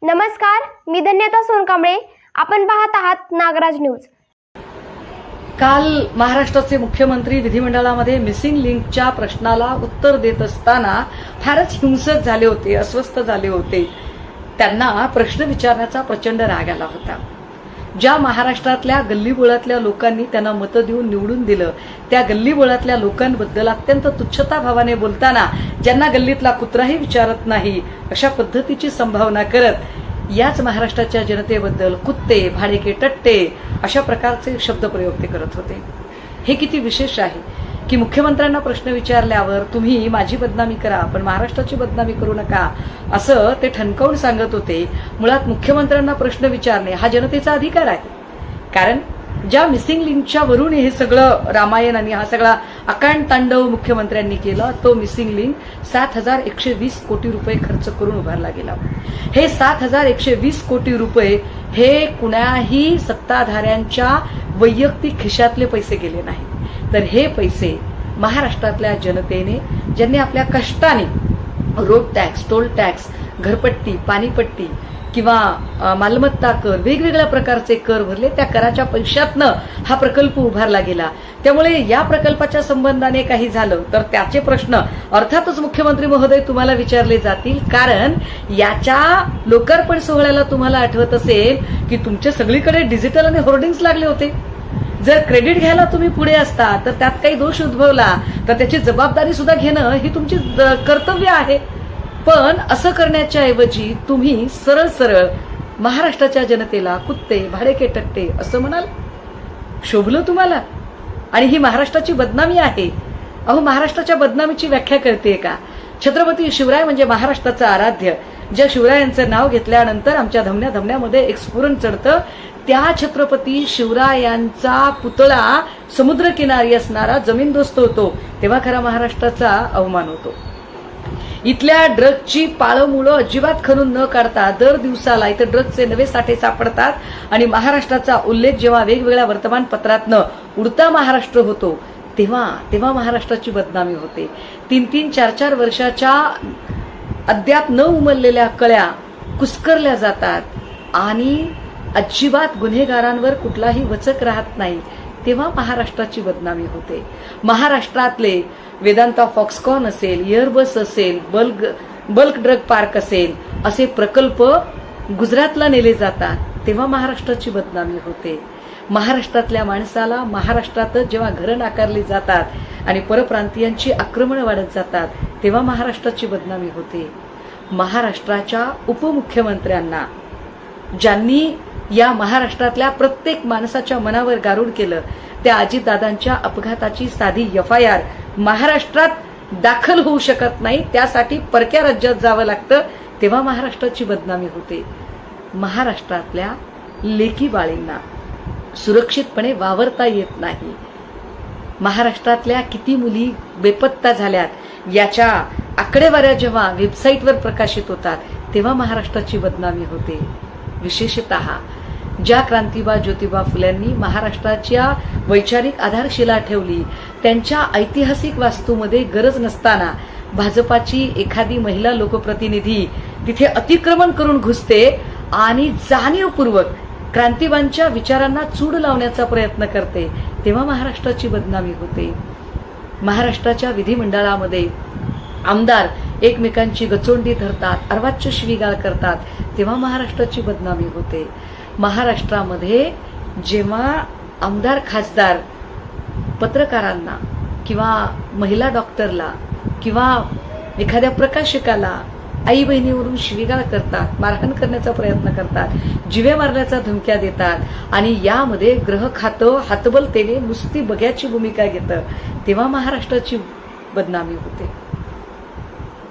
नमस्कार, मी धन्यता सोनकांबळे. आपण पाहत आहात नागराज न्यूज. काल महाराष्ट्राचे मुख्यमंत्री विधिमंडळामध्ये मिसिंग लिंकच्या प्रश्नाला उत्तर देत असताना फारच हिंसक झाले होते, अस्वस्थ झाले होते. त्यांना प्रश्न विचारण्याचा प्रचंड राग आला होता. ज्या महाराष्ट्रातल्या गल्लीबोळातल्या लोकांनी त्यांना मतं देऊन निवडून दिलं, त्या गल्लीबोळातल्या लोकांबद्दल अत्यंत तुच्छता भावाने बोलताना, ज्यांना गल्लीतला कुत्राही विचारत नाही अशा पद्धतीची संभावना करत याच महाराष्ट्राच्या जनतेबद्दल कुत्ते, भाडेके, टट्टे अशा प्रकारचे शब्दप्रयोग ते करत होते. हे किती विशेष आहे की मुख्यमंत्र्यांना प्रश्न विचारल्यावर तुम्ही माझी बदनामी करा पण महाराष्ट्राची बदनामी करू नका असं ते ठणकावून सांगत होते. मुळात मुख्यमंत्र्यांना प्रश्न विचारणे हा जनतेचा अधिकार आहे. कारण ज्या मिसिंग लिंकच्या वरून हे सगळं रामायण आणि हा सगळा अकांड तांडव मुख्यमंत्र्यांनी केला, तो मिसिंग लिंक 7,120 कोटी रुपये खर्च करून उभारला गेला. हे 7,120 कोटी रुपये हे कुणाही सत्ताधाऱ्यांच्या वैयक्तिक खिशातले पैसे गेले नाही, तर हे पैसे महाराष्ट्रातल्या जनतेने, ज्यांनी आपल्या कष्टाने रोड टॅक्स, टोल टॅक्स, घरपट्टी, पाणीपट्टी किंवा मालमत्ता कर, वेगवेगळ्या प्रकारचे कर भरले, त्या कराच्या पैशातनं हा प्रकल्प उभारला गेला. त्यामुळे या प्रकल्पाच्या संबंधाने काही झालं तर त्याचे प्रश्न अर्थातच मुख्यमंत्री महोदय तुम्हाला विचारले जातील. कारण याच्या लोकार्पण सोहळ्याला तुम्हाला आठवत असेल की तुमच्या सगळीकडे डिजिटल आणि होर्डिंग्स लागले होते. जर क्रेडिट घ्यायला तुम्ही पुढे असता तर त्यात काही दोष उद्भवला तर त्याची जबाबदारी सुद्धा घेणं ही तुमची कर्तव्य आहे. पण असं करण्याच्या ऐवजी तुम्ही सरळ सरळ महाराष्ट्राच्या जनतेला कुत्ते, भाडेके, टट्टे असं म्हणाल. शोभलं तुम्हाला? आणि ही महाराष्ट्राची बदनामी आहे. अहो, महाराष्ट्राच्या बदनामीची व्याख्या कळते का? छत्रपती शिवराय म्हणजे महाराष्ट्राचं आराध्य. ज्या शिवरायांचं नाव घेतल्यानंतर आमच्या धमन्या धमन्यामध्ये एक स्फुरण चढतं, त्या छत्रपती शिवरायांचा पुतळा समुद्रकिनारी असणारा जमीनदोस्त होतो, तेव्हा खरा महाराष्ट्राचा अवमान होतो. इथल्या ड्रगची पाळंमुळं अजिबात खणून न काढता दर दिवसाला इथं ड्रगचे नवे साठे सापडतात आणि महाराष्ट्राचा उल्लेख जेव्हा वेगवेगळ्या वर्तमानपत्रातनं उडता महाराष्ट्र होतो तेव्हा महाराष्ट्राची बदनामी होते. 3-3, 4-4 वर्षाच्या अद्याप न उमललेल्या कळ्या कुस्करल्या जातात आणि अजिबात गुन्हेगारांवर कुठलाही वचक राहत नाही, तेव्हा महाराष्ट्राची बदनामी होते. महाराष्ट्रातले वेदांता फॉक्सकॉन असेल, एअरबस असेल, बल्क ड्रग पार्क असेल, असे प्रकल्प गुजरातला नेले जातात, तेव्हा महाराष्ट्राची बदनामी होते. महाराष्ट्रातल्या माणसाला महाराष्ट्रातच जेव्हा घरं नाकारली जातात आणि परप्रांतीयांची आक्रमणं वाढत जातात तेव्हा महाराष्ट्राची बदनामी होते. महाराष्ट्राच्या उपमुख्यमंत्र्यांना, ज्यांनी या महाराष्ट्रातल्या प्रत्येक माणसाच्या मनावर गारुड केलं, त्या अजितदादांच्या अपघाताची साधी FIR महाराष्ट्रात दाखल होऊ शकत नाही, त्यासाठी परक्या राज्यात जावं लागतं, तेव्हा महाराष्ट्राची बदनामी होते. महाराष्ट्रातल्या लेकी बाळींना सुरक्षितपणे वावरता येत नाही. महाराष्ट्रातल्या किती मुली बेपत्ता झाल्यात याच्या आकडेवाऱ्या जेव्हा वेबसाईटवर प्रकाशित होतात तेव्हा महाराष्ट्राची बदनामी होते. विशेषतः ज्या क्रांतीबा ज्योतिबा फुल्यांनी महाराष्ट्राच्या वैचारिक आधारशिला ठेवली, त्यांच्या ऐतिहासिक वास्तूमध्ये गरज नसताना भाजपाची एखादी महिला लोकप्रतिनिधी तिथे अतिक्रमण करून घुसते आणि जाणीवपूर्वक क्रांतीबांच्या विचारांना चूड लावण्याचा प्रयत्न करते, तेव्हा महाराष्ट्राची बदनामी होते. महाराष्ट्राच्या विधिमंडळामध्ये आमदार एकमेकांची गचोंडी धरतात, अर्वाच्य शिवीगाळ करतात, तेव्हा महाराष्ट्राची बदनामी होते. महाराष्ट्रामध्ये जेव्हा आमदार खासदार पत्रकारांना किंवा महिला डॉक्टरला किंवा एखाद्या प्रकाशकाला आई बहिणीवरून शिवीगाळ करतात, मारहाण करण्याचा प्रयत्न करतात, जिवे मारण्याचा धमक्या देतात आणि यामध्ये ग्रह खातं हातबलतेने नुसती बघ्याची भूमिका घेतं, तेव्हा महाराष्ट्राची बदनामी होते.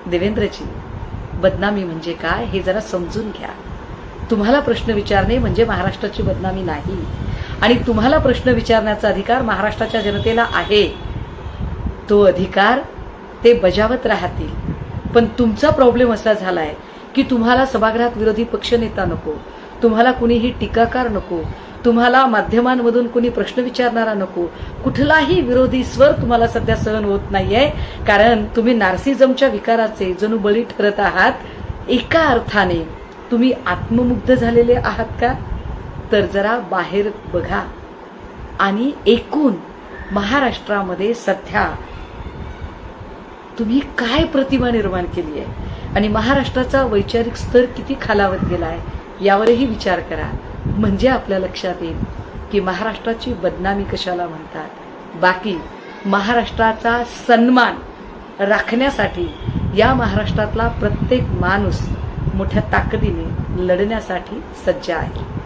देवेंद्रजी, बदनामी म्हणजे काय हे जरा समजून घ्या. तुम्हाला प्रश्न विचारणे म्हणजे महाराष्ट्राची बदनामी नाही आणि तुम्हाला प्रश्न विचारण्याचा अधिकार महाराष्ट्राच्या जनतेला आहे. तो अधिकार ते बजावत राहतील. पण तुमचा प्रॉब्लेम असा झालाय की तुम्हाला सभागृहात विरोधी पक्षनेता नको, तुम्हाला कुणीही टीकाकार नको, तुम्हाला माध्यमांमधून कुणी प्रश्न विचारणारा नको, कुठलाही विरोधी स्वर तुम्हाला सध्या सहन होत नाहीये. कारण तुम्ही नार्सिझमच्या विकाराचे जणू बळी ठरत आहात. एका अर्थाने तुम्ही आत्ममुग्ध झालेले आहात का? तर जरा बाहेर बघा आणि एकूण महाराष्ट्रामध्ये सध्या तुम्ही काय प्रतिमा निर्माण केली आहे आणि महाराष्ट्राचा वैचारिक स्तर किती खालावत गेला आहे यावरही विचार करा. म्हणजे आपल्या लक्षात येईल की महाराष्ट्राची बदनामी कशाला म्हणतात. बाकी महाराष्ट्राचा सन्मान राखण्यासाठी या महाराष्ट्रातला प्रत्येक माणूस मोठ्या ताकदीने लढण्यासाठी सज्ज आहे.